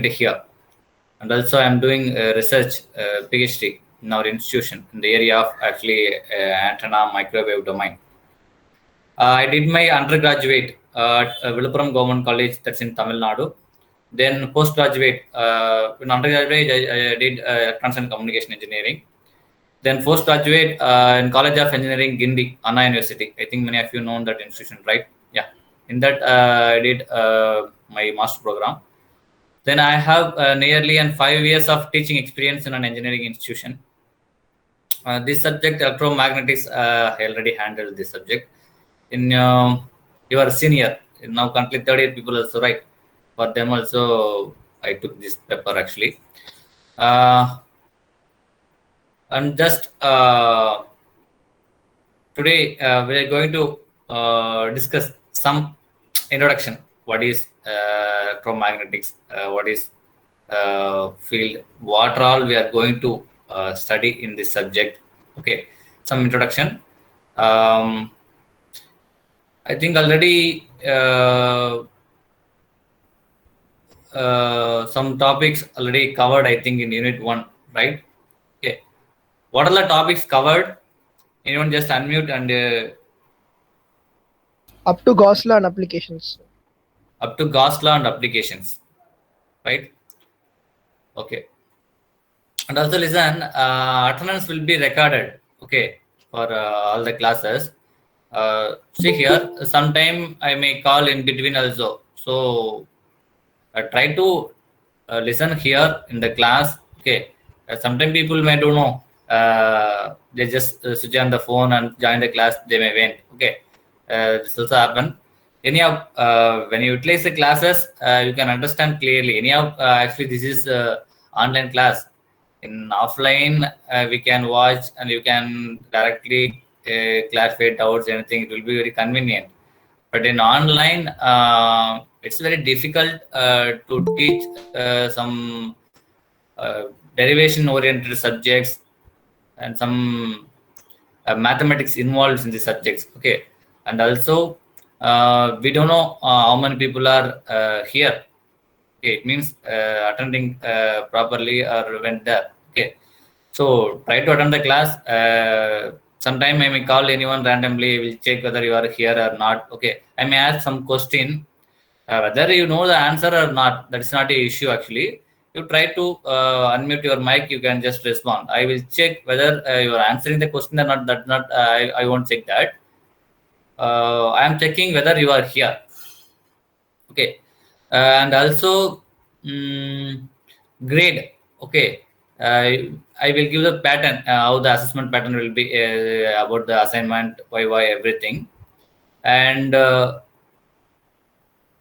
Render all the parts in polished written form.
here. And also I'm doing research PhD in our institution in the area of actually antenna microwave domain. I did my undergraduate at Viluppuram Government College, that's in Tamil Nadu. Then postgraduate, in undergraduate, I did electronics and communication engineering. Then postgraduate in College of Engineering, Gindi, Anna University. I think many of you know that institution, right? Yeah. In that, I did my master program. Then I have nearly 5 years of teaching experience in an engineering institution. This subject, electromagnetics, I already handled this subject. In your senior, now currently third year people also, right? For them also, I took this paper actually. And just today we are going to discuss some introduction. What is electromagnetics? What is field? What all we are going to study in this subject? Okay, some introduction. I think already some topics already covered. I think in Unit 1, right? Okay. What are the topics covered? Anyone just unmute and Up to Gauss law and applications. up to Gauss law and applications, right? Okay. And also listen, attendance will be recorded, okay, for all the classes. See here, sometime I may call in between also. So try to listen here in the class, okay. Sometimes people may don't know. They just switch on the phone and join the class. They may went, okay. This also happen. Anyhow, when you utilize the classes, you can understand clearly. Anyhow, actually, this is online class. In offline, we can watch and you can directly clarify doubts. Anything, it will be very convenient. But in online, it's very difficult to teach some derivation-oriented subjects and some mathematics involved in the subjects. Okay, and also we don't know how many people are here. Okay, it means attending properly or went there. Okay, so try to attend the class. Sometime I may call anyone randomly. Will check whether you are here or not. Okay, I may ask some question. Whether you know the answer or not, that's not a issue actually. You try to unmute your mic. You can just respond. I will check whether you are answering the question or not. That not I won't check that. I am checking whether you are here. Okay, and also grade. Okay, I will give the pattern, how the assessment pattern will be about the assignment, why everything. And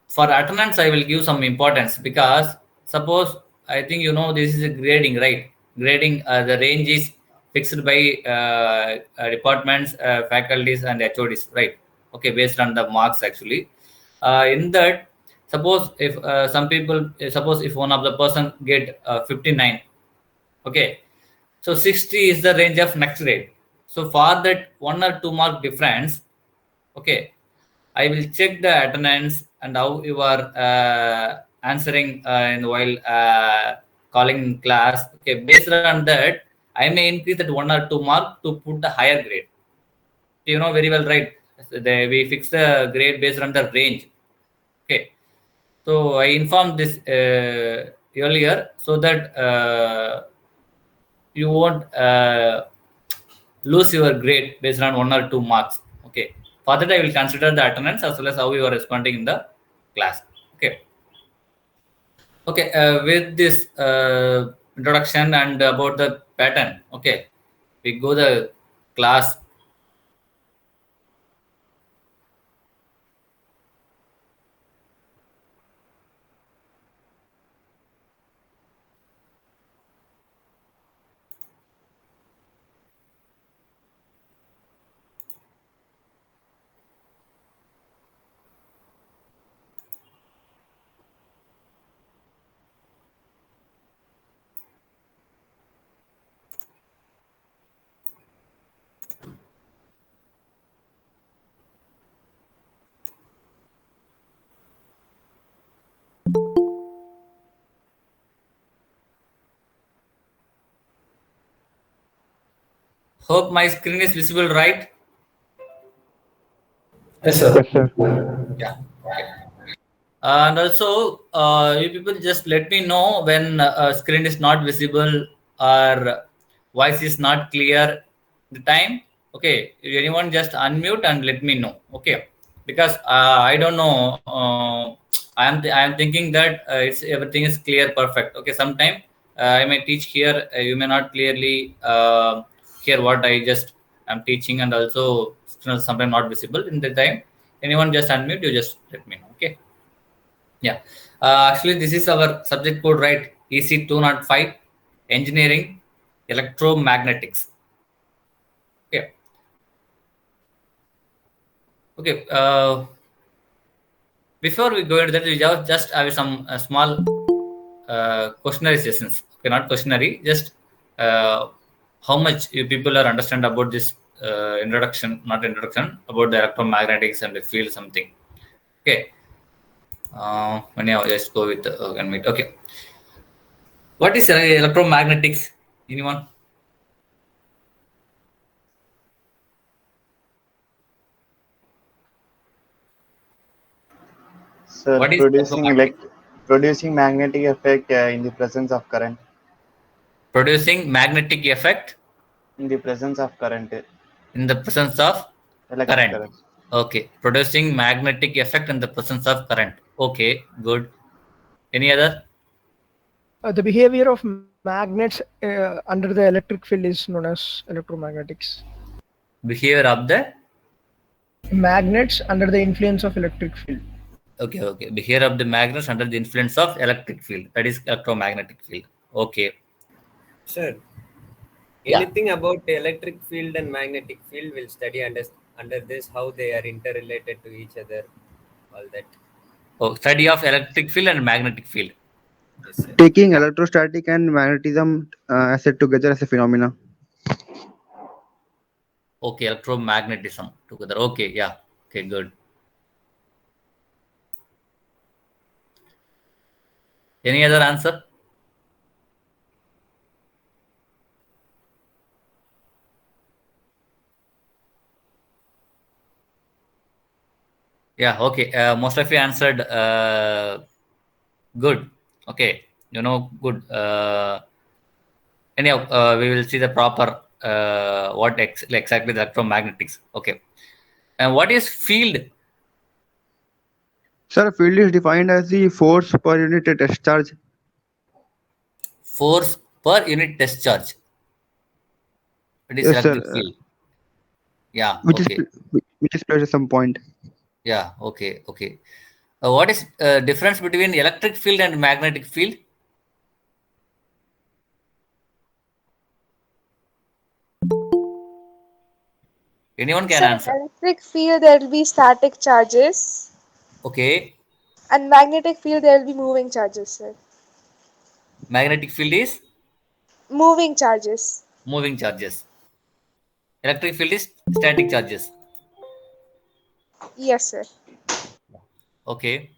for attendance, I will give some importance because suppose I think you know this is a grading, right? Grading, the range is fixed by departments, faculties, and HODs, right? Okay, based on the marks actually. In that, suppose if some people, suppose if one of the person get 59, okay, so 60 is the range of next grade. So for that 1 or 2 mark difference, okay, I will check the attendance and how you are answering in while calling class. Okay, based on that, I may increase that 1 or 2 mark to put the higher grade. You know very well, right? We fix the grade based on the range. Okay, so I informed this earlier so that you won't lose your grade based on 1 or 2 marks. Okay. For that, I will consider the attendance as well as how you are responding in the class. Okay. Okay. With this introduction and about the pattern, okay, we go the class. Hope my screen is visible, right? Yes, sir. Yes, sir. Yeah. Okay. And also, you people just let me know when screen is not visible or voice is not clear. The time, okay. Anyone just unmute and let me know, okay? Because I don't know. I am thinking that it's everything is clear, perfect. Okay. Sometime I may teach here. You may not clearly hear what I just am teaching, and also sometimes not visible in the time. Anyone just unmute. You just let me know, okay? Yeah. Actually, this is our subject code, right? EC 205, Engineering, Electromagnetics. Okay. Okay. Before we go into that, we just have some small questionnaire sessions. Okay, not questionnaire, just how much you people are understand about this introduction, not introduction, about the electromagnetics and the field something. Okay. Anyhow, just go with meet. Okay. What is electromagnetics? Anyone? Sir, What is electromagnetics? producing magnetic effect in the presence of current. Producing magnetic effect In the presence of current, in the presence of electric current. current. Okay. Producing magnetic effect in the presence of current. Okay. Good. Any other? The behavior of magnets under the electric field is known as electromagnetics. Behavior of the. Magnets under the influence of electric field. Okay. Okay. Behavior of the magnets under the influence of electric field. That is electromagnetic field. Okay. Sir, Yeah. anything about the electric field and magnetic field will study under this how they are interrelated to each other, all that. Oh, study of electric field and magnetic field. Yes, sir. Taking Yeah. electrostatic and magnetism as said together as a phenomena. Okay. Electromagnetism together. Okay. Yeah. Okay. Good. Any other answer? Yeah. Okay. Most of you answered good. Okay. Good. Anyhow, we will see the proper what exactly the electromagnetics. Okay. And what is field? Sir, field is defined as the force per unit test charge, Force per unit test charge. It is yes, sir, electric field. Yeah. which is Okay. which is placed at some point. Yeah. Okay. Okay. What is difference between electric field and magnetic field? Anyone can So in answer. electric field there will be static charges, Okay. and magnetic field there will be moving charges, sir. Magnetic field is Moving charges. moving charges. Electric field is static charges. Yes, sir. Okay.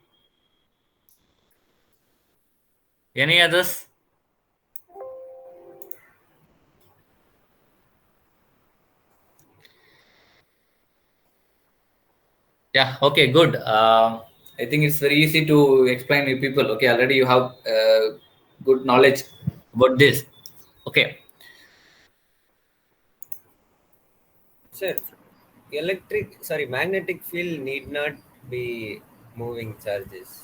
Any others? Yeah. Okay. Good. I think it's very easy to explain to people. Okay. Already you have good knowledge about this. Okay. Sir, magnetic field need not be moving charges.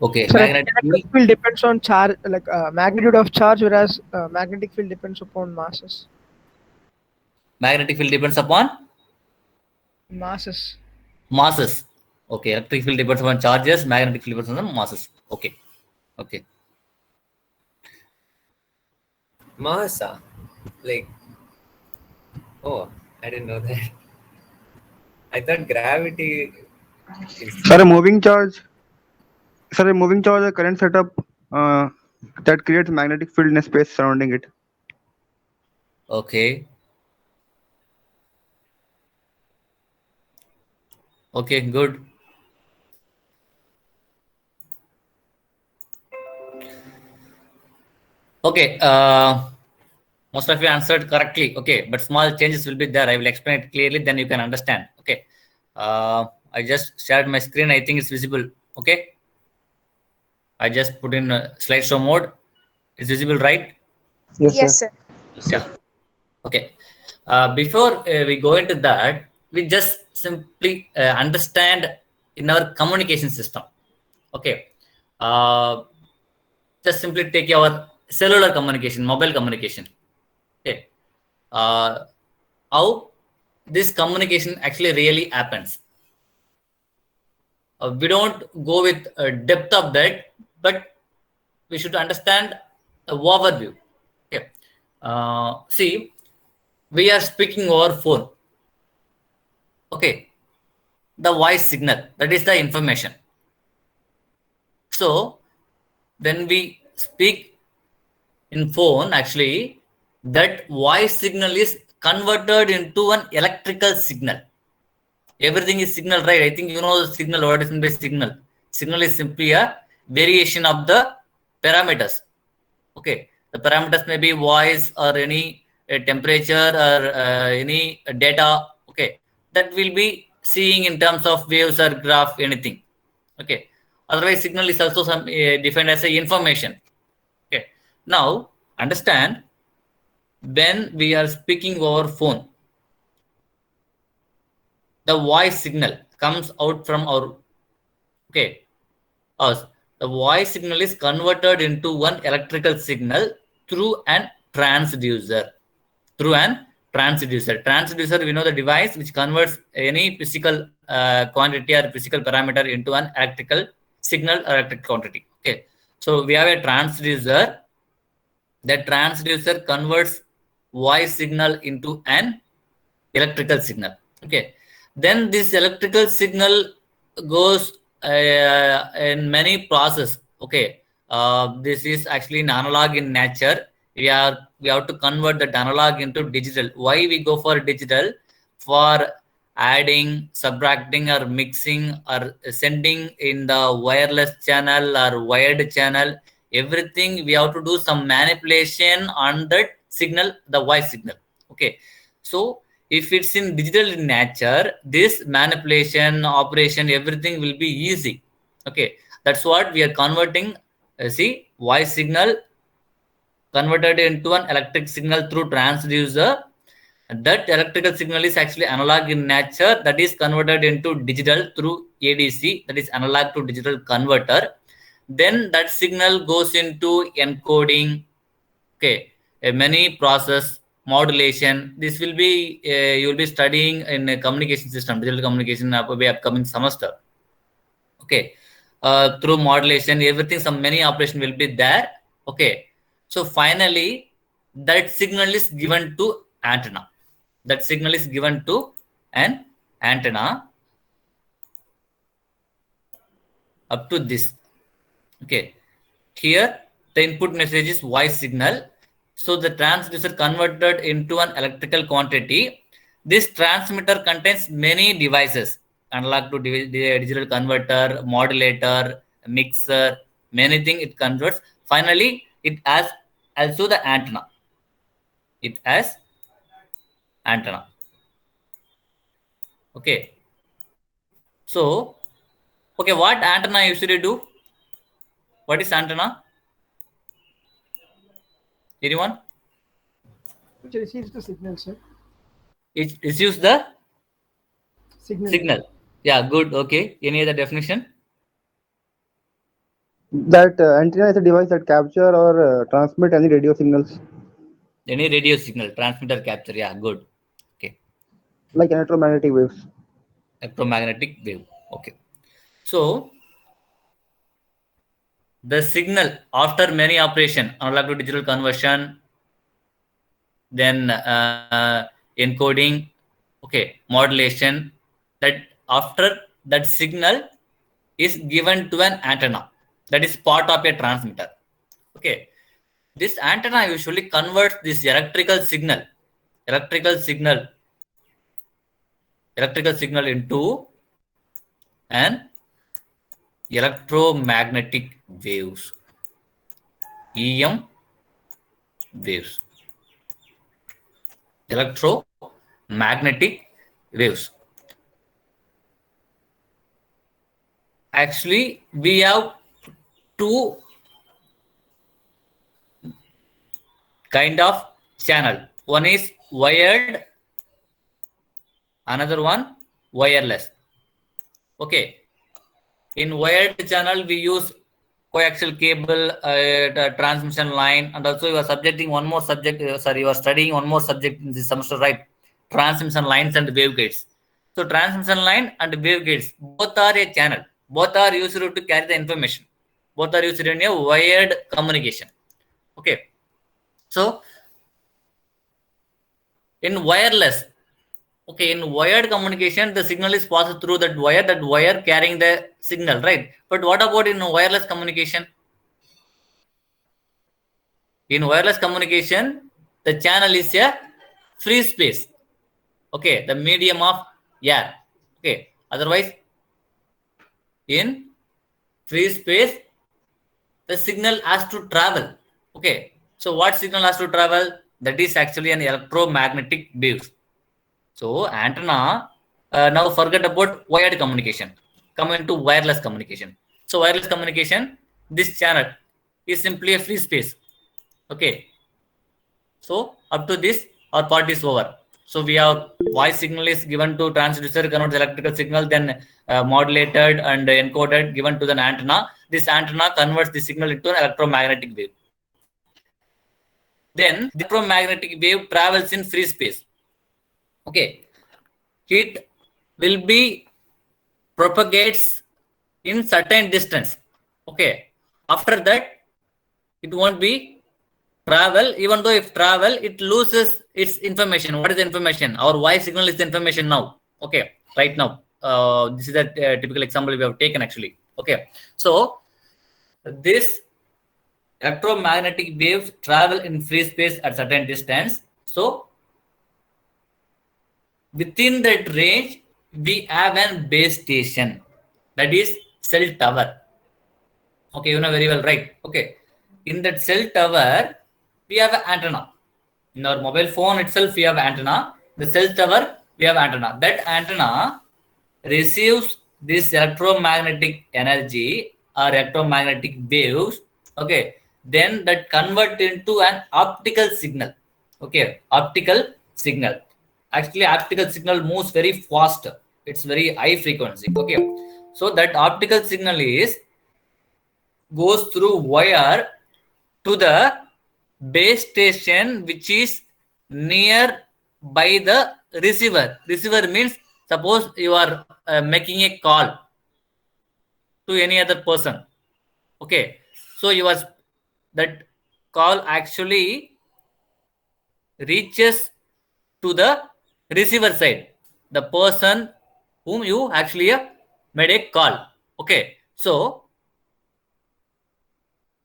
Okay. So Magnetic electric field. field depends on charge, like magnitude of charge, whereas magnetic field depends upon masses. Magnetic field depends upon Masses. masses. Okay. Electric field depends upon charges. Magnetic field depends on masses. Okay. Okay. Massa, like, oh, I didn't know that. I thought gravity is. Sir, a moving charge. Sir, a moving charge, a current setup uh, that creates magnetic field in a space surrounding it. Okay. Okay. Good. Okay. Most of you answered correctly. Okay, but small changes will be there. I will explain it clearly, then you can understand. Okay. I just shared my screen. I think it's visible. Okay. I just put in slideshow mode. It's visible, right? Yes, sir. Yeah. Okay. Before we go into that, we just simply understand in our communication system. Okay. Just simply take our cellular communication, mobile communication. Okay. How this communication actually really happens. We don't go with depth of that, but we should understand the overview. Okay. See, we are speaking over phone. Okay. The voice signal, that is the information. So when we speak in phone, actually, that voice signal is converted into an electrical signal. Everything is signal, right? I think you know the signal. What is meant by signal? Signal is simply a variation of the parameters. Okay, the parameters may be voice or any temperature or any data. Okay, that will be seeing in terms of waves or graph, anything. Okay, otherwise signal is also some defined as a information. Okay, now understand, when we are speaking over phone, the voice signal comes out from our, okay, us. The voice signal is converted into one electrical signal through an transducer. Through an transducer. Transducer, we know the device which converts any physical quantity or physical parameter into an electrical signal or electric quantity. Okay, so we have a transducer. That transducer converts voice signal into an electrical signal. Okay, then this electrical signal goes in many process. Okay, this is actually an analog in nature. We have to convert that analog into digital. Why we go for digital? For adding, subtracting, or mixing, or sending in the wireless channel or wired channel, everything we have to do some manipulation on that signal, the voice signal. Okay, so if it's in digital in nature, this manipulation operation, everything will be easy. Okay, that's what we are converting. See, voice signal converted into an electric signal through transducer. That electrical signal is actually analog in nature, that is converted into digital through ADC, that is analog to digital converter. Then that signal goes into encoding. Okay, many process, modulation. This will be you will be studying in a communication system, digital communication, upcoming semester. Okay, through modulation, everything, some many operation will be there. Okay, so finally that signal is given to antenna. That signal is given to an antenna up to this. Okay, here the input message is voice signal. So the transducer converted into an electrical quantity. This transmitter contains many devices, analog to digital converter, modulator, mixer, many things it converts. Finally, it has also the antenna. It has antenna. Okay. So, okay, what antenna usually do? What is antenna? Anyone? Which receives the signal, sir. It receives the Signal. signal. Yeah, good. Okay. Any other definition? That antenna is a device that capture or transmit any radio signals, Any radio signal, transmitter capture. Yeah, good. Okay. like electromagnetic waves. Electromagnetic wave. Okay. So the signal after many operation, analog to digital conversion, then encoding, okay, modulation, that after that signal is given to an antenna, that is part of a transmitter. Okay, this antenna usually converts this electrical signal into an electromagnetic waves, EM waves. electromagnetic waves. Actually, we have two kind of channel. One is wired, another one wireless. Okay. In wired channel, we use coaxial cable, transmission line, and also you are subjecting one more subject. You are studying one more subject in this semester, right? Transmission lines and waveguides. So transmission line and waveguides both are a channel. Both are used to carry the information. Both are used in a wired communication. Okay. So in wireless, okay, in wired communication, the signal is passed through that wire carrying the signal, right? But what about in wireless communication? In wireless communication, the channel is a free space. Okay, the medium of air. Okay, otherwise, in free space, the signal has to travel. Okay, so what signal has to travel? That is actually an electromagnetic wave. So antenna, now forget about wired communication. Come into wireless communication. So wireless communication, this channel is simply a free space. Okay. So up to this, our part is over. So we have voice signal is given to transducer, converts electrical signal, then modulated and encoded, given to the antenna. This antenna converts the signal into an electromagnetic wave. Then the electromagnetic wave travels in free space. Okay, it will be propagates in certain distance. Okay, after that, it won't be travel. Even though if travel, it loses its information. What is the information? Our voice signal is the information now. Okay, right now. This is a typical example we have taken actually. Okay, so this electromagnetic waves travel in free space at certain distance. So within that range, we have a base station, that is cell tower. Okay, you know very well, right? Okay, in that cell tower, we have an antenna. In our mobile phone itself, we have antenna. The cell tower, we have antenna. That antenna receives this electromagnetic energy or electromagnetic waves. Okay, then that convert into an optical signal. Okay, optical signal. Actually, optical signal moves very fast. It's very high frequency. Okay, so that optical signal goes through wire to the base station, which is near by the receiver. Receiver means suppose you are making a call to any other person. Okay, so that call actually reaches to the receiver side, the person whom you actually made a call. Okay, so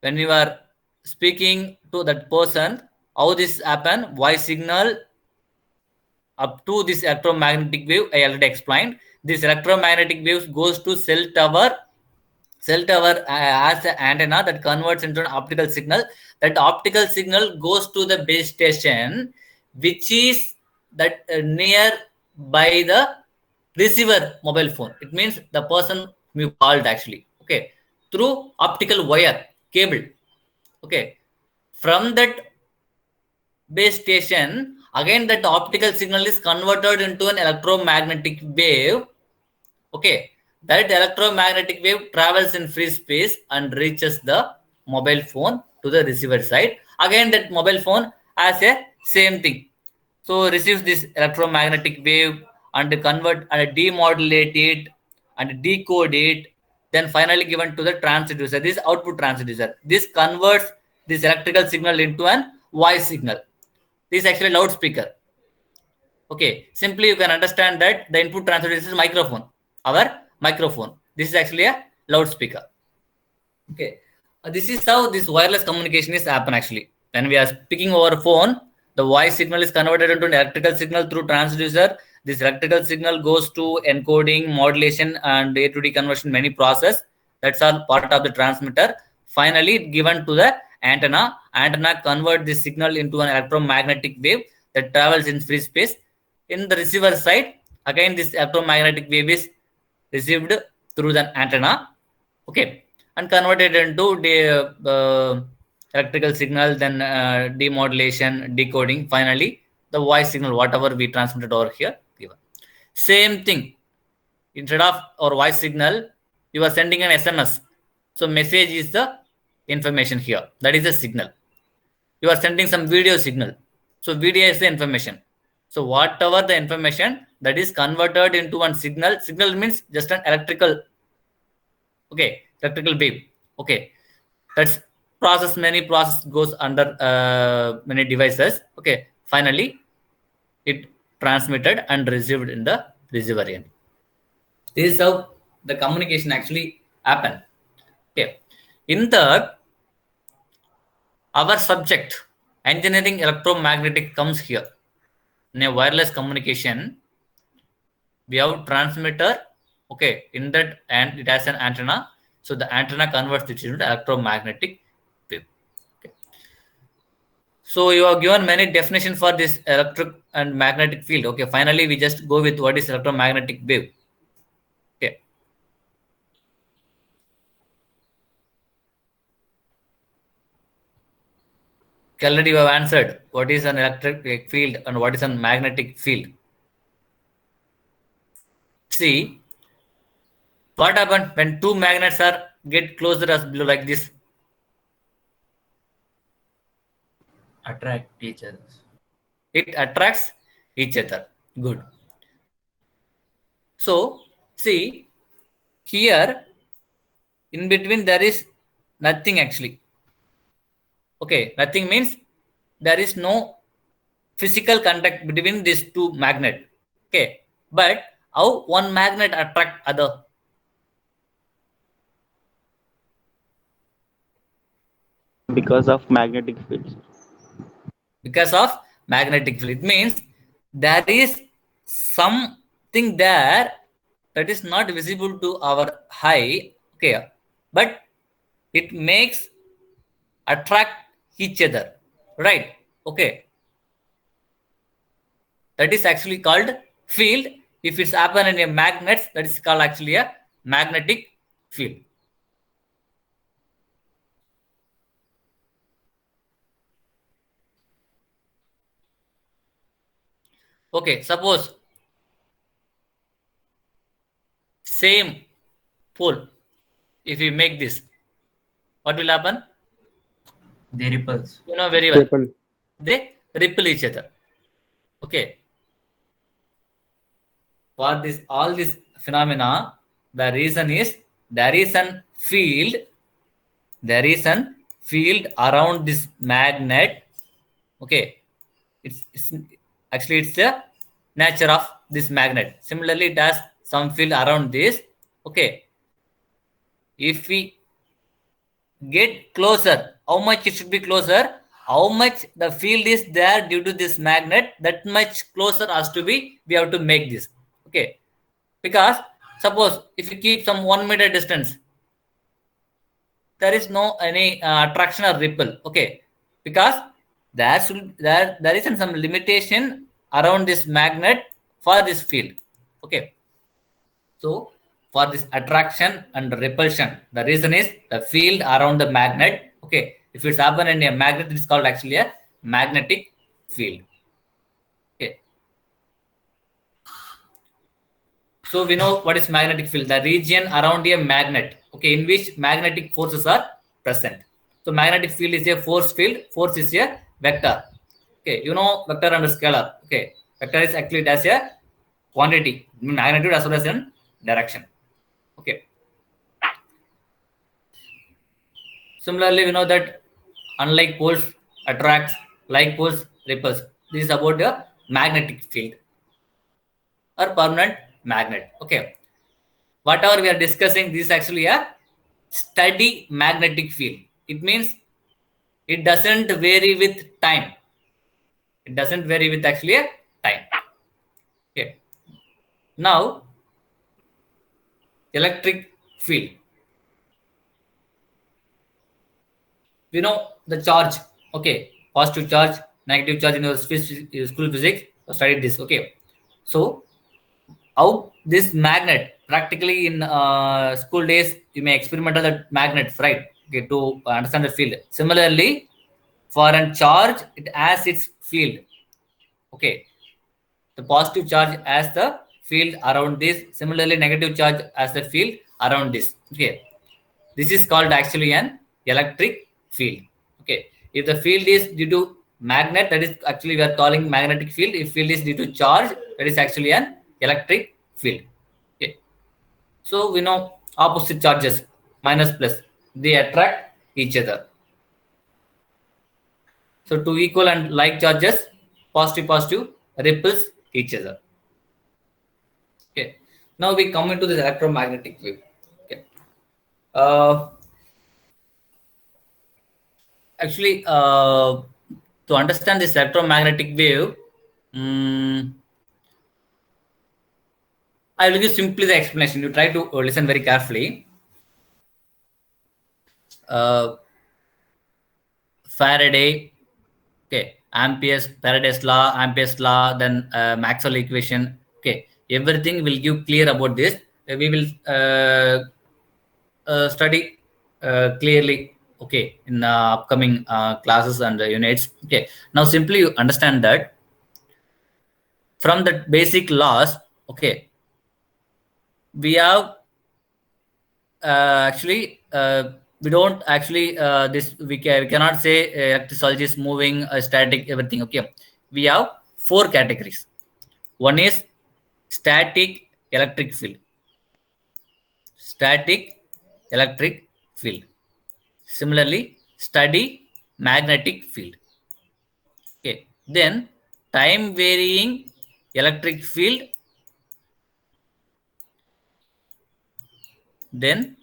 when you are speaking to that person, how this happen? Voice signal up to this electromagnetic wave, I already explained. This electromagnetic waves goes to cell tower. Cell tower has an antenna that converts into an optical signal. That optical signal goes to the base station, which is that near by the receiver mobile phone. It means the person you called actually. Okay, through optical wire cable. Okay, from that base station, again that optical signal is converted into an electromagnetic wave. Okay, that electromagnetic wave travels in free space and reaches the mobile phone to the receiver side. Again, that mobile phone has a same thing. So receives this electromagnetic wave and convert and demodulate it and decode it, then finally given to the transducer. This output transducer. This converts this electrical signal into an voice signal. This is actually loudspeaker. Okay, simply you can understand that the input transducer is microphone. Our microphone. This is actually a loudspeaker. Okay, this is how this wireless communication is happen actually. When we are speaking over phone, the voice signal is converted into an electrical signal through transducer. This electrical signal goes to encoding, modulation, and A to D conversion, many process. That's all part of the transmitter. Finally, given to the antenna. Antenna convert this signal into an electromagnetic wave. that travels in free space. In the receiver side, again this electromagnetic wave is received through the antenna, okay, and converted into the electrical signal, then demodulation, decoding, finally the voice signal, whatever we transmitted over here, given. Same thing, instead of our voice signal, you are sending an SMS. So message is the information here, that is the signal. You are sending some video signal, so video is the information. So whatever the information that is converted into one signal, signal means just an electrical, okay, electrical wave, okay, that's many process goes under many devices, okay, finally it transmitted and received in the receiver end. This is how the communication actually happen. Okay, in third, our subject, engineering electromagnetic, comes here. In a wireless communication, we have transmitter, okay, in that, and it has an antenna. So the antenna converts it into electromagnetic wave. Okay. So you have given many definitions for this electric and magnetic field. Okay, finally we just go with what is electromagnetic wave. Okay. Already you have answered what is an electric field and what is a magnetic field. See, what happens when two magnets are get closer as below like this? Attract each other. It attracts each other. Good. So, see, here in between there is nothing actually. Okay, nothing means there is no physical contact between these two magnets. Okay, but how one magnet attract other? Because of magnetic fields. Because of magnetic field. It means there is something there that is not visible to our eye, okay, but it makes attract each other, right? Okay, that is actually called field. If it's happen in a magnet, that is called actually a magnetic field. Okay, suppose same pole, if we make this, what will happen? They repulse. You know very well. Ripple. They repel each other. Okay. For this, all this phenomena, the reason is there is an field. There is an field around this magnet. Okay. It's actually it's the nature of this magnet. Similarly, it has some field around this. Okay. If we get closer, how much it should be closer? How much the field is there due to this magnet, that much closer has to be, we have to make this. Okay, because suppose if you keep some 1 meter distance, there is no any attraction or ripple. Okay, because there is some limitation around this magnet for this field. Okay, so for this attraction and repulsion, the reason is the field around the magnet. Okay, if it's happen in a magnet, it's called actually a magnetic field. Okay, so we know what is magnetic field, the region around a magnet, okay, in which magnetic forces are present. So magnetic field is a force field, force is a vector. Okay, you know vector and scalar. Okay, vector is actually as a quantity, magnitude as well as in direction. Okay. Similarly, we know that unlike poles attracts, like poles repels. This is about the magnetic field or permanent magnet. Okay. Whatever we are discussing, this is actually a steady magnetic field. It means it doesn't vary with time. It doesn't vary with actually a time. Okay. Now, electric field. We know the charge, okay, positive charge, negative charge in your school physics, studied this. Okay, so how this magnet practically in school days you may experiment on the magnets, right? Okay, to understand the field. Similarly, for a charge, it has its field. Okay, the positive charge as the field around this. Similarly, negative charge as the field around this. Okay, this is called actually an electric field. Okay, if the field is due to magnet, that is actually we are calling magnetic field. If field is due to charge, that is actually an electric field. Okay, so we know opposite charges minus plus, they attract each other. So two equal and like charges, positive repels each other. Okay, now we come into this electromagnetic wave. Okay, actually, to understand this electromagnetic wave, I will give simply the explanation. You try to listen very carefully. Faraday, okay, Faraday's law, then Maxwell equation. Okay, everything will give clear about this. We will study clearly. Okay, in upcoming classes and units. Okay, now simply you understand that from the basic laws. Okay, we have actually we don't actually this we cannot say electricity is moving, static, everything. Okay, we have 4 categories. One is static electric field. Static electric field. Similarly, steady magnetic field. Okay, then time varying electric field, then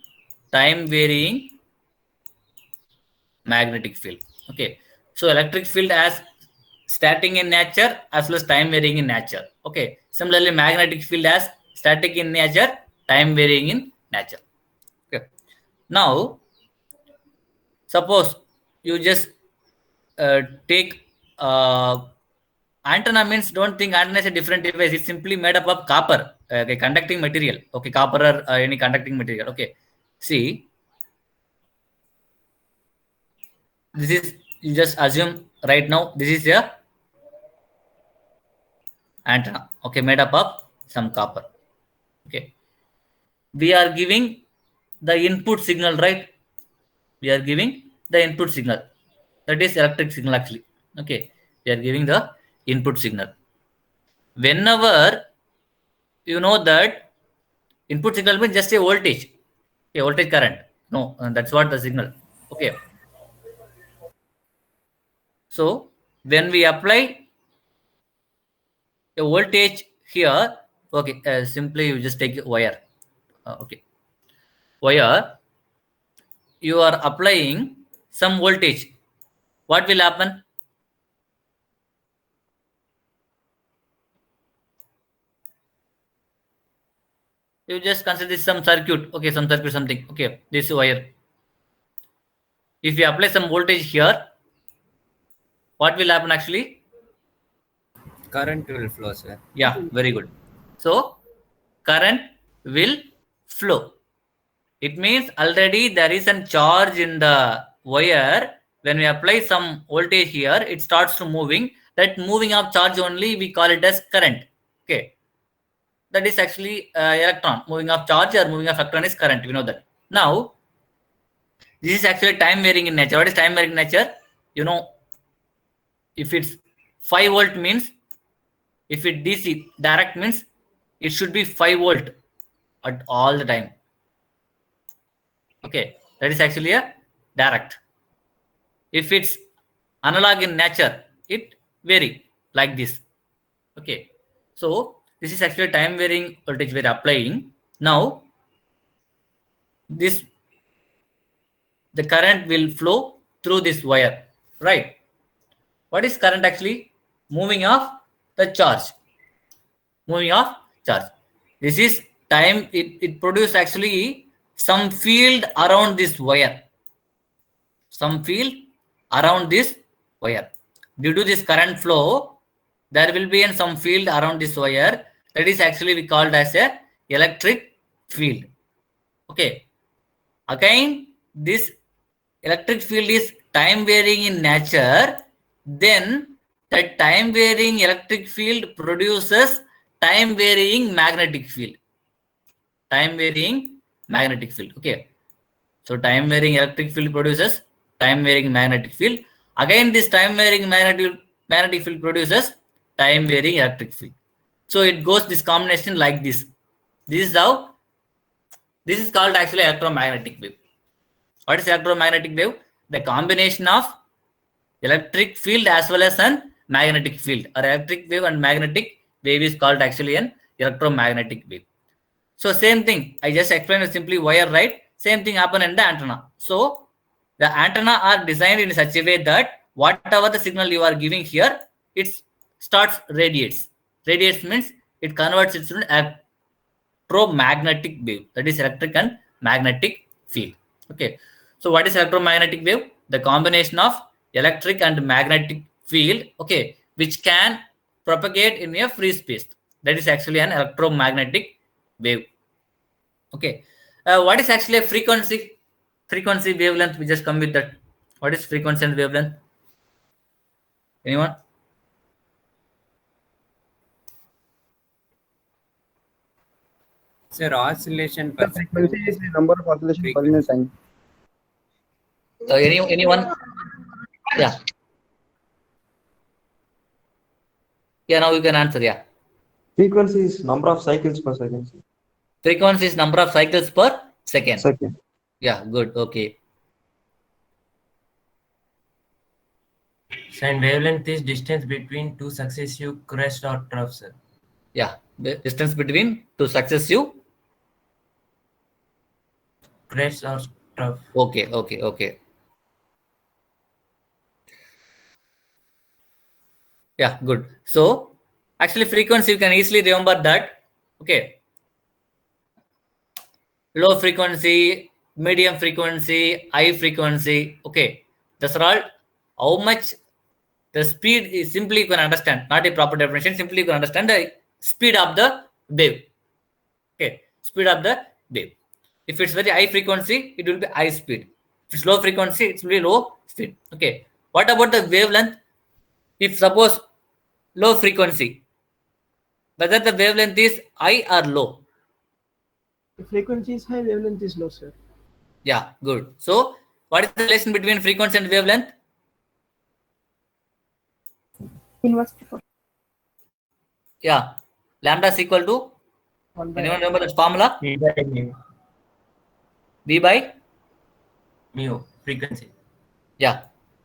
time varying magnetic field. Okay, so electric field as static in nature as well as time varying in nature. Okay, similarly magnetic field as static in nature, time varying in nature. Okay, now suppose you just take antenna. Means don't think antenna is a different device. It's simply made up of copper, okay, conducting material. Okay, copper or any conducting material. Okay, see, this is, you just assume right now this is a antenna. Okay, made up of some copper. Okay, we are giving the input signal, right? We are giving the input signal, that is electric signal actually. Okay, we are giving the input signal. Whenever you know that input signal means just a voltage, a voltage current. No, that's what the signal. Okay, so when we apply a voltage here, okay, simply you just take a wire. Okay, wire, you are applying some voltage. What will happen? You just consider this some circuit. Okay, some circuit, something. Okay, this wire. If you apply some voltage here, what will happen actually? Current will flow, sir. Yeah, very good. So current will flow. It means already there is a charge in the wire. When we apply some voltage here, it starts to moving. That moving of charge only we call it as current. Okay, that is actually electron. Moving of charge or moving of electron is current. We know that. Now, this is actually time varying in nature. What is time varying in nature? You know, if it's 5 volt means, if it DC direct means it should be 5 volt at all the time. Okay, that is actually a direct. If it's analog in nature, it vary like this. Okay, so this is actually time varying voltage we are applying. Now, this, the current will flow through this wire, right? What is current actually? Moving of the charge. Moving of charge. This is time, it produces actually some field around this wire. Some field around this wire. due to this current flow, there will be some field around this wire. That is actually we called as a electric field. Okay. Again, this electric field is time varying in nature. Then that time varying electric field produces time varying magnetic field. Time varying magnetic field. Okay. So time varying electric field produces time varying magnetic field. Again, this time varying magnetic field produces time varying electric field. So it goes this combination like this. This is how, this is called actually electromagnetic wave. What is electromagnetic wave? The combination of electric field as well as an magnetic field, or electric wave and magnetic wave is called actually an electromagnetic wave. So same thing, I just explained simply wire, right? Same thing happen in the antenna. So the antenna are designed in such a way that whatever the signal you are giving here, it starts radiates. Radiates means it converts it to an electromagnetic wave. That is electric and magnetic field. Okay. So what is electromagnetic wave? The combination of electric and magnetic field, okay, which can propagate in a free space. That is actually an electromagnetic wave. Okay. What is actually a frequency? Frequency, wavelength, we just come with that. What is frequency and wavelength? Anyone? Sir, oscillation The percentage. frequency is the number of oscillations per unit time. Anyone? Yeah. Yeah, now you can answer. Yeah. Frequency is number of cycles per second. Frequency is number of cycles per second. Second. Yeah, good. Okay. So, and wavelength is distance between two successive crest or troughs, sir. Yeah, the distance between two successive. Crest or trough. Okay. Yeah, good. So actually frequency, you can easily remember that. Okay. Low frequency, medium frequency, high frequency. Okay. Those are all how much the speed is, simply you can understand, not a proper definition, simply you can understand the speed of the wave. Okay. Speed of the wave. If it's very high frequency, it will be high speed. If it's low frequency, it will be low speed. Okay. What about the wavelength? If suppose low frequency, whether the wavelength is high or low? The frequency is high, wavelength is low, sir. Yeah, good. So what is the relation between frequency and wavelength? Inverse. Yeah, lambda is equal to, 1 by anyone remember that formula? V by mu. V by, Mu, frequency. yeah,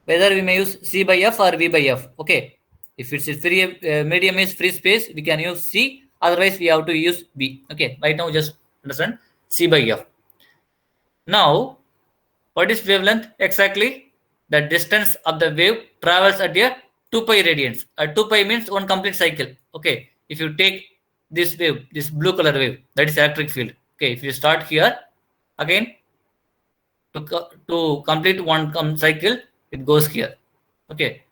whether we may use C by F or V by F. Okay, if it's a free medium is free space, we can use C, otherwise we have to use V. Okay, right now just understand C by F. Now what is wavelength? Exactly the distance of the wave travels at a 2 pi radians. 2 pi means one complete cycle. Okay, if you take this wave, this blue color wave, that is electric field. Okay, if you start here, again to complete one cycle, it goes here. Okay,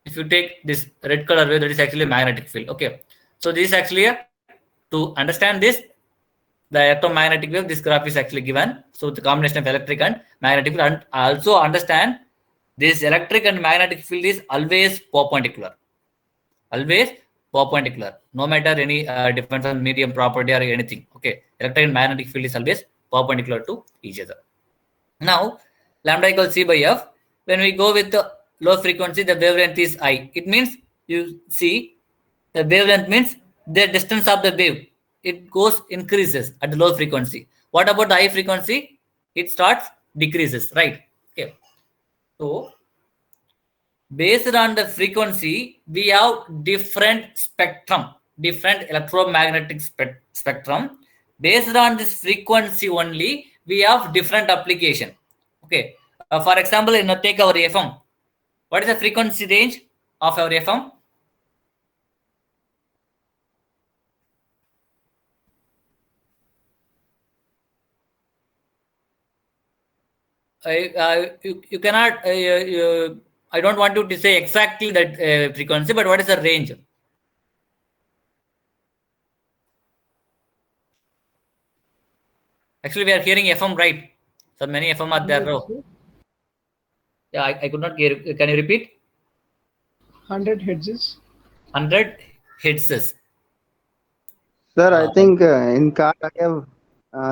if you take this red color wave, that is actually a magnetic field. Okay, so this is actually to understand this, the electromagnetic wave, this graph is actually given. So the combination of electric and magnetic field, and also understand this electric and magnetic field is always perpendicular. Always perpendicular, no matter any difference on medium property or anything. Okay, electric and magnetic field is always perpendicular to each other. Now lambda equals C by F. When we go with the low frequency, the wavelength is I. It means, you see, the wavelength means the distance of the wave, it goes increases at the low frequency. What about the high frequency? It starts decreases, right? Okay, so based on the frequency, we have different spectrum, different electromagnetic spectrum. Based on this frequency only, we have different application. Okay, for example, take our FM. What is the frequency range of our FM? You cannot I don't want you to say exactly that frequency, but what is the range? Actually, we are hearing FM, right? So many FM are there. No? Yeah, I could not hear. Can you repeat? 100 hertz. 100 hertz. Sir, I think in car I have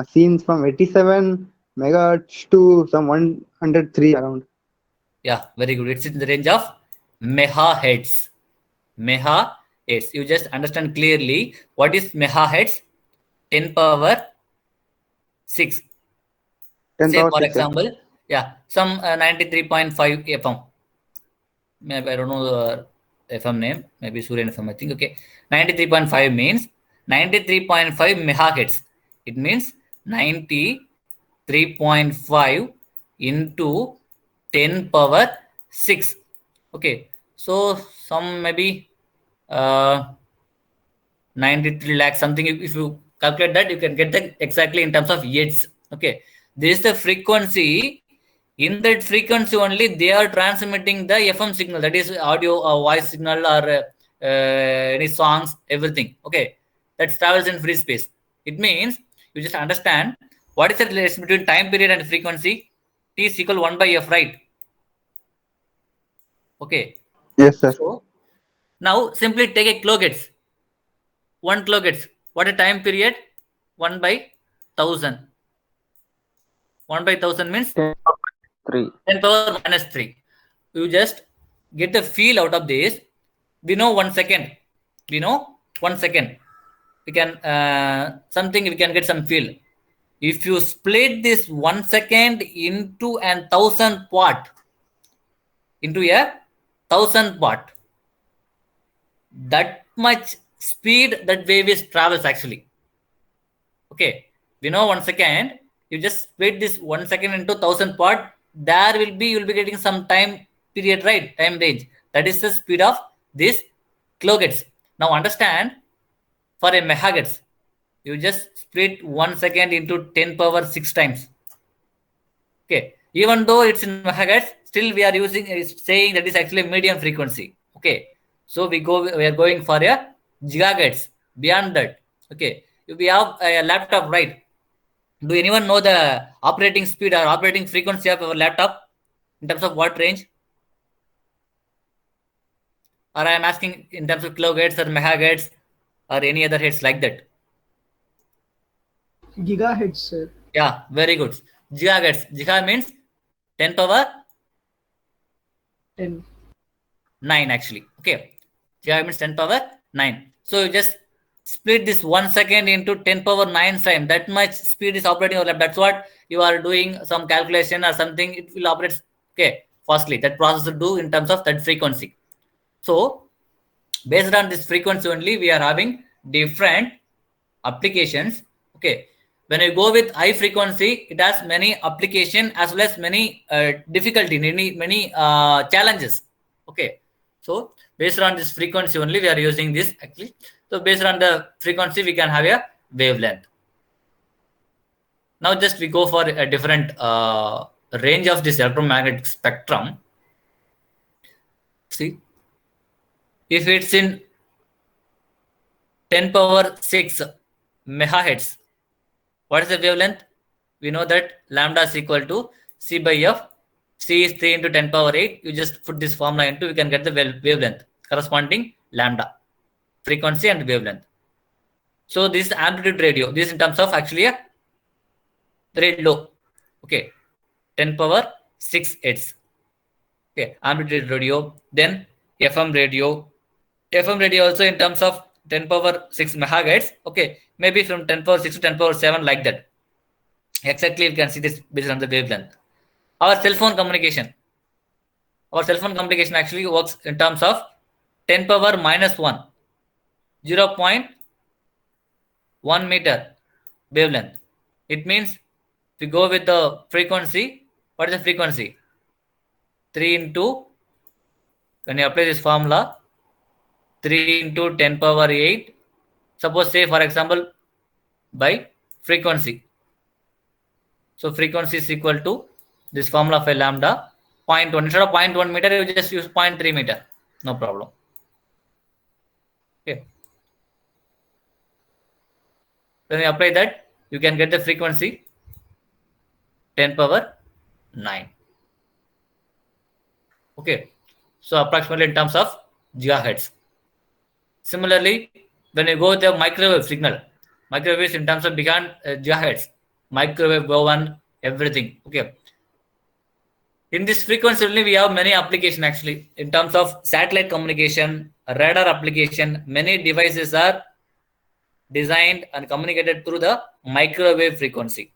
seen from 87 megahertz to some 103 around. Yeah, very good. It's in the range of megahertz. Megahertz. You just understand clearly what is megahertz. 10 power 6. 10 Say power for 6, sir. example, yeah, some 93.5 FM. Maybe I don't know the FM name. Maybe Suryan FM, I think. Okay, 93.5 means 93.5 megahertz. It means 93.5 into 10 power 6. Okay, so some maybe 93 lakhs something. If you calculate that, you can get that exactly in terms of hertz. Okay, this is the frequency. In that frequency only they are transmitting the FM signal, that is audio or voice signal or any songs, everything. Okay, that travels in free space. It means you just understand what is the relation between time period and frequency. T is equal 1 by f, right? Okay. Yes, sir. So now simply take a kilohertz. 1 kilohertz. What a time period? 1 by 1000. 1 by 1000 means 10 power minus 3. You just get the feel out of this. We know 1 second. We know 1 second. We can something we can get some feel. If you split this 1 second into a 1000 part, into a 1000 part, that much speed that wave is travels actually. Okay, we know 1 second. You just split this 1 second into 1000 part. There will be, you will be getting some time period, right? Time range. That is the speed of this kilohertz. Now understand, for a megahertz, you just split 1 second into 10 power 6 times. Okay, even though it's in megahertz, still we are using saying that is actually a medium frequency. Okay, so we are going for a gigahertz. Beyond that, okay, we have a laptop, right? Do anyone know the operating speed or operating frequency of our laptop in terms of what range? Or I am asking in terms of kilohertz or megahertz or any other hertz like that. Gigahertz, sir. Yeah, very good. Gigahertz. Giga means 10 power 10. 9 actually. Okay. Giga means 10 power 9. So you just split this 1 second into 10 power 9 time. That much speed is operating on your laptop. That's what you are doing some calculation or something. It will operate fastly. That process will do in terms of that frequency. So based on this frequency only, we are having different applications. Okay. When you go with high frequency, it has many application as well as many difficulty, many challenges. Okay. So based on this frequency only, we are using this actually. So based on the frequency, we can have a wavelength. Now just we go for a different range of this electromagnetic spectrum. See, if it's in 10 power 6 megahertz, what is the wavelength? We know that lambda is equal to C by F. C is 3 into 10 power 8. You just put this formula into, you can get the wavelength corresponding lambda, frequency and wavelength. So this is amplitude radio. This is in terms of actually a very low. Okay, 10 power 6 hertz. Okay, amplitude radio. Then FM radio. FM radio also in terms of 10 power 6 megahertz. Okay, maybe from 10 power 6 to 10 power 7 like that. Exactly, you can see this based on the wavelength. Our cell phone communication. Our cell phone communication actually works in terms of 10 power minus 1. 0.1 meter wavelength. It means if we go with the frequency, what is the frequency? 3 into, when you apply this formula, 3 into 10 power 8. Suppose say for example by frequency. So frequency is equal to this formula of a lambda 0.1. Instead of 0.1 meter, you just use 0.3 meter. No problem. Okay. When you apply that, you can get the frequency 10 power 9. Okay. So approximately in terms of gigahertz. Similarly, when you go with the microwave signal, microwave is in terms of beyond gigahertz, microwave oven, everything. Okay. In this frequency only, we have many applications actually. In terms of satellite communication, radar application, many devices are designed and communicated through the microwave frequency.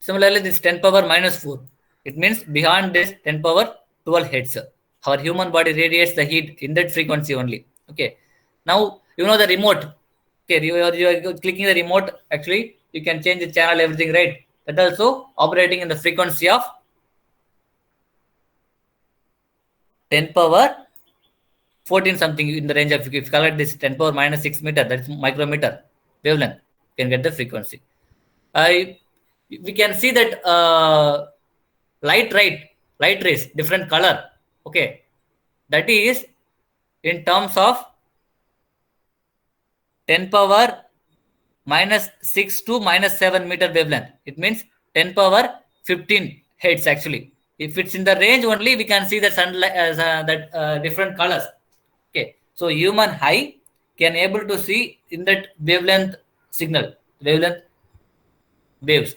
Similarly, this 10 power minus 4, it means beyond this 10 power 12 hertz. Our human body radiates the heat in that frequency only. Okay. Now, you know the remote. Okay, you are clicking the remote. Actually, you can change the channel, everything, right? That also operating in the frequency of 10 power 14 something, in the range of, if you calculate this 10 power minus 6 meter, that's micrometer wavelength, you can get the frequency. We can see that light rays, different color. Okay, that is in terms of 10 power minus 6 to minus 7 meter wavelength. It means 10 power 15 hertz actually. If it's in the range only, we can see the sunlight different colors. Okay, so human eye can able to see in that wavelength signal, wavelength waves.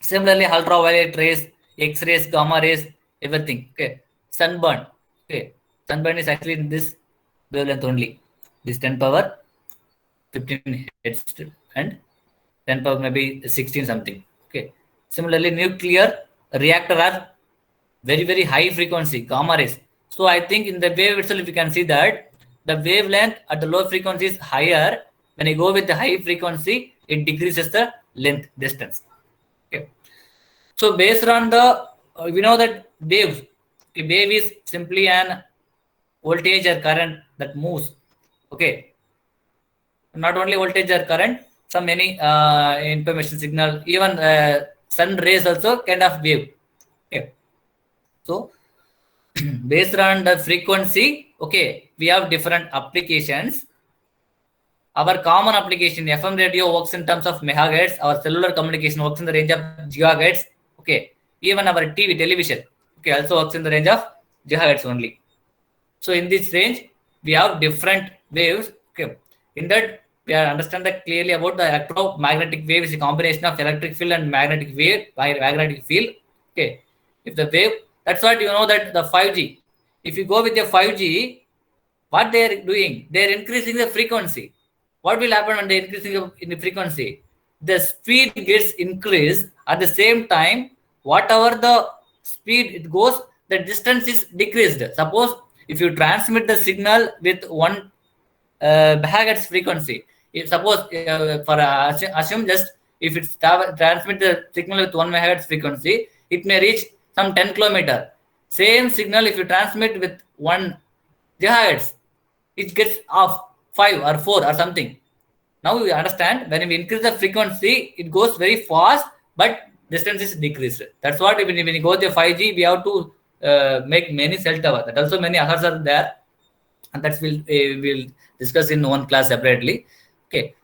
Similarly, ultraviolet rays, X-rays, gamma rays, everything. Okay, sunburn. Okay, sunburn is actually in this wavelength only. This 10 power 15 hertz and 10 power maybe 16 something. Okay. Similarly, nuclear reactor are very high frequency, gamma rays. So I think in the wave itself, we can see that the wavelength at the low frequency is higher. When you go with the high frequency, it decreases the length, distance. Okay. So based on the, we know that wave is simply an voltage or current that moves. Okay. Not only voltage or current, some any information signal, even sun rays also kind of wave. Okay. So based on the frequency, okay, we have different applications. Our common application, FM radio works in terms of megahertz. Our cellular communication works in the range of gigahertz. Okay. Even our television, okay, also works in the range of gigahertz only. So in this range, we have different waves. Okay. In that, we understand that clearly about the electromagnetic wave is a combination of electric field and magnetic field. Okay. If the wave, that's what you know that the 5G. If you go with the 5G, what they are doing? They are increasing the frequency. What will happen when they are increasing in the frequency? The speed gets increased. At the same time, whatever the speed it goes, the distance is decreased. Suppose if you transmit the signal with 1 megahertz frequency, if suppose assume just if it's transmit the signal with 1 megahertz frequency, it may reach some 10 kilometer. Same signal if you transmit with 1 gigahertz, it gets off 5 or 4 or something. Now you understand, when we increase the frequency, it goes very fast, but distance is decreased. That's what when you go to 5G, we have to make many cell towers. That also many others are there, and that we'll discuss in one class separately. Okay.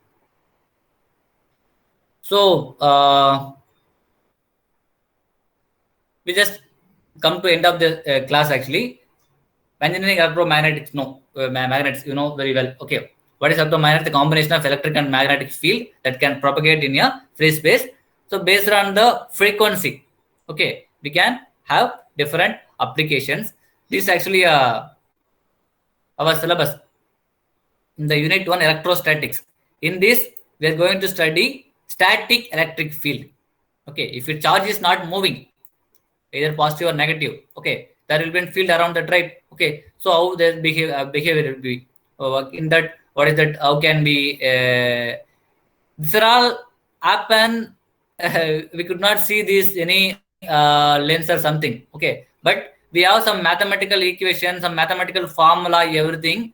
So we just come to end of the class actually. Engineering electromagnetics, magnets, you know very well. Okay, what is electromagnet? The combination of electric and magnetic field that can propagate in a free space. So based on the frequency, okay, we can have different applications. This is actually our syllabus in the unit 1 electrostatics. In this, we are going to study static electric field. Okay, if your charge is not moving, either positive or negative, okay, there will be a field around that, right? Okay, so how the behavior will be in that? What is that? How can we? These are all happen. We could not see this any lens or something. Okay, but we have some mathematical equations, some mathematical formula, everything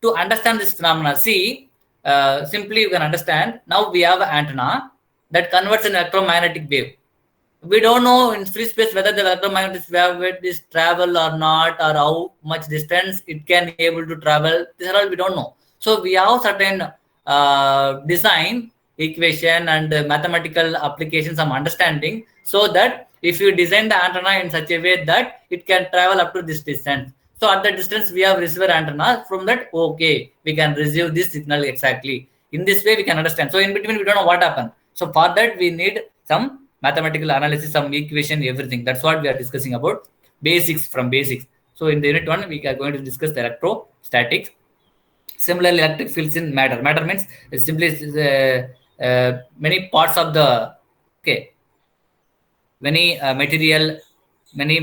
to understand this phenomena. See, simply you can understand. Now we have an antenna that converts an electromagnetic wave. We don't know in free space whether the electromagnetic wave is travel or not, or how much distance it can able to travel. These are all we don't know. So we have certain design equation and mathematical applications, some understanding, so that if you design the antenna in such a way that it can travel up to this distance. So at the distance we have receiver antenna. From that, okay, we can receive this signal exactly. In this way we can understand. So in between we don't know what happened. So for that we need some mathematical analysis, some equation, everything. That's what we are discussing about, basics from basics. So in the unit 1 we are going to discuss the electrostatics. Similarly, electric fields in matter. Matter means simply many parts of the many material, many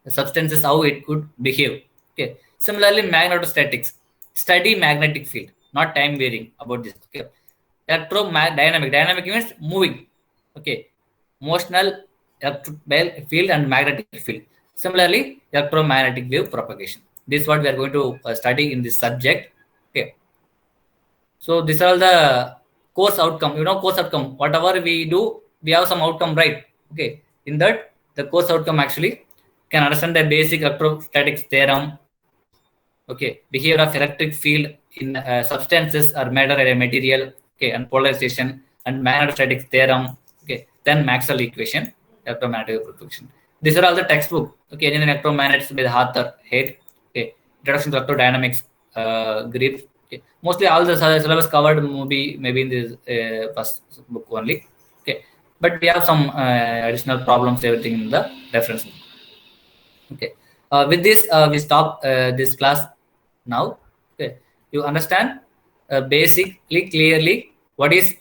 substances, how it could behave. Okay. Similarly, magnetostatics, steady magnetic field, not time varying about this. Okay. Electrodynamic. Dynamic means moving. Okay. Motional electric field and magnetic field. Similarly, electromagnetic wave propagation. This is what we are going to study in this subject. Okay. So these are all the course outcome. You know, course outcome. Whatever we do, we have some outcome, right? Okay. In that, the course outcome actually can understand the basic electrostatics theorem. Okay. Behavior of electric field in substances or matter or a material. Okay. And polarization and magnetostatics theorem. Okay. Then Maxwell equation, electromagnetic propagation. These are all the textbook. Okay. Engineering electromagnetics by the Arthur Head. Okay. Introduction to electrodynamics, Griff. Okay. Mostly all the syllabus covered maybe in this first book only. Okay. But we have some additional problems, everything in the reference book. Okay. With this, we stop this class now. Okay. You understand basically clearly what is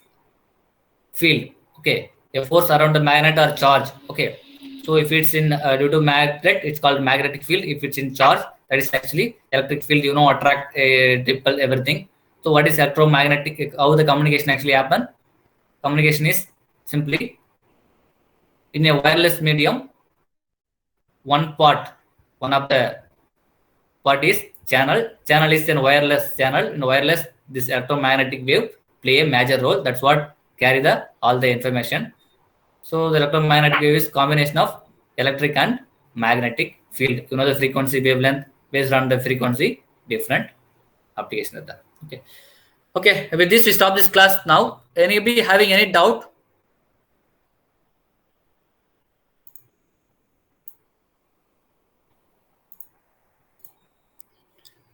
field. Okay. A force around the magnet or charge. Okay. So if it's in due to magnet, it's called magnetic field. If it's in charge, that is actually electric field. You know, attract, repel, everything. So what is electromagnetic? How the communication actually happen? Communication is simply in a wireless medium. One of the part is channel. Channel is a wireless channel. In wireless, this electromagnetic wave play a major role. That's what carry all the information. So the electromagnetic wave is combination of electric and magnetic field. You know the frequency wavelength, based on the frequency, different application of that. Okay. Okay. With this, we stop this class now. Anybody having any doubt?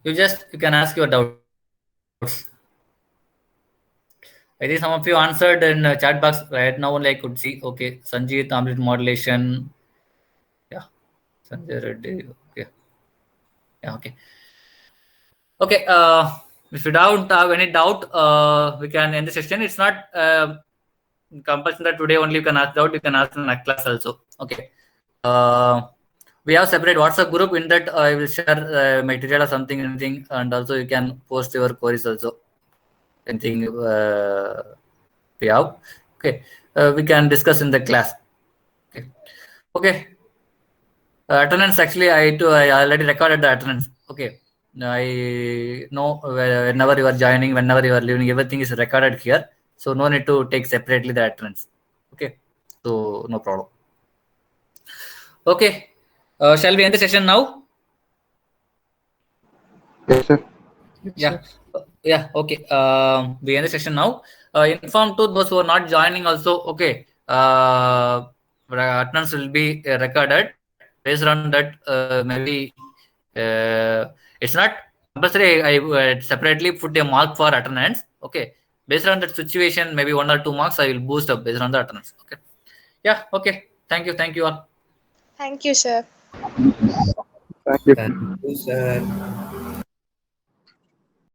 You can ask your doubts. I think some of you answered in chat box right now. Only I could see. Okay, Sanjeev, ambient modulation. Yeah, Sanjay Reddy. Okay. Yeah. Okay. Okay. If you don't have any doubt, we can end the session. It's not compulsory that today only you can ask doubt. You can ask in next class also. Okay. We have separate WhatsApp group. In that, I will share material or something, anything, and also you can post your queries also. Anything we have. Okay. We can discuss in the class. Okay. Okay. Attendance, actually, I already recorded the attendance. Okay. I know whenever you are joining, whenever you are leaving, everything is recorded here. So no need to take separately the attendance. Okay. So no problem. Okay. Shall we end the session now? Yes, sir. Yeah. Yeah. Okay. We end the session now. Inform to those who are not joining also. Okay. Attendance will be recorded. Based on that, maybe it's not compulsory. I separately put a mark for attendance. Okay. Based on that situation, maybe 1 or 2 marks I will boost up based on the attendance. Okay. Yeah. Okay. Thank you. Thank you all. Thank you, sir. Thank you. Thank you, sir.